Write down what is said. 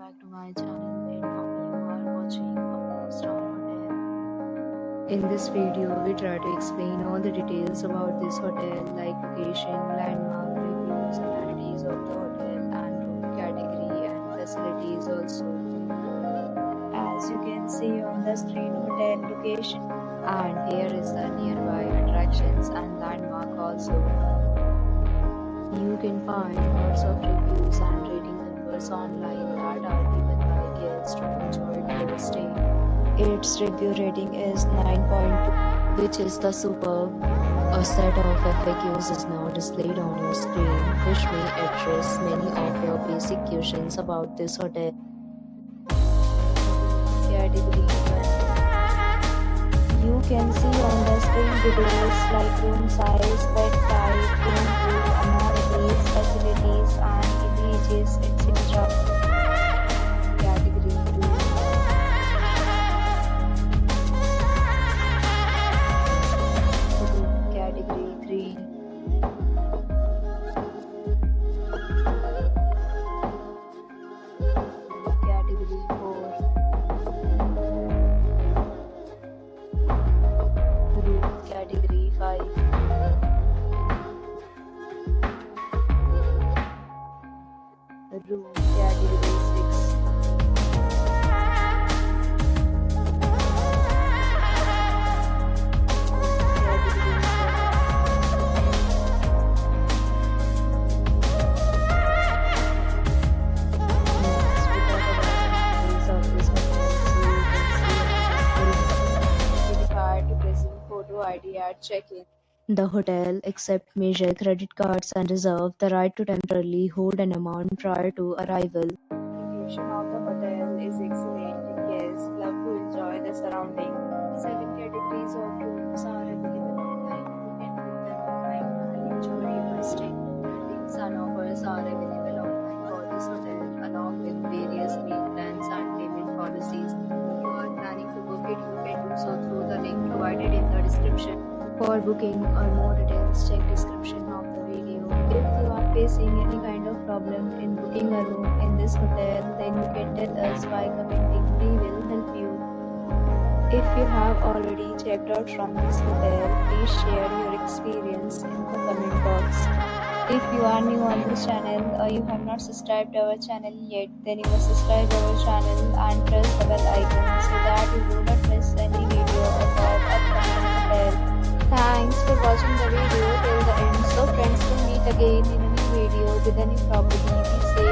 back to my channel and now you are watching a 4-star hotel. In this video, we try to explain all the details about this hotel like location, landmark, reviews, amenities of the hotel and room category and facilities also. As you can see on the screen, hotel location, and here is the nearby attractions and landmark also. You can find lots of reviews and rating numbers online that are given by guests who enjoyed their stay. Its review rating is 9.2, which is the superb. A set of FAQs is now displayed on your screen, which may address many of your basic questions about this hotel. Category 1. You can see on the screen details like room size, bed type, room view, amenities, facilities, and images, etc. Category 2. Category 3. Category 4. Category 5. Room category 6. Category 7. Next, we talk about the details of this hotel. So you can see on the screen. Be required to present photo ID at check-in. The hotel accepts major credit cards and reserves the right to temporarily hold an amount prior to arrival. The location of the hotel is excellent and guests love to enjoy the surroundings. 7 categories of rooms are available online. You can book them online and enjoy your stay. Ratings and offers are available online for this hotel along with various meal plans and payment policies. If you are planning to book it, you can do so through the link provided in the description. For booking or more details, check description of the video. If you are facing any kind of problem in booking a room in this hotel, then you can tell us by commenting. We will help you. If you have already checked out from this hotel, please share your experience in the comment box. If you are new on this channel or you have not subscribed our channel yet, then you must subscribe our channel and press the bell icon so that you do not miss any video of our upcoming hotel. Thanks for watching the video till the end. So friends, will meet again in a new video with a new property. Be safe.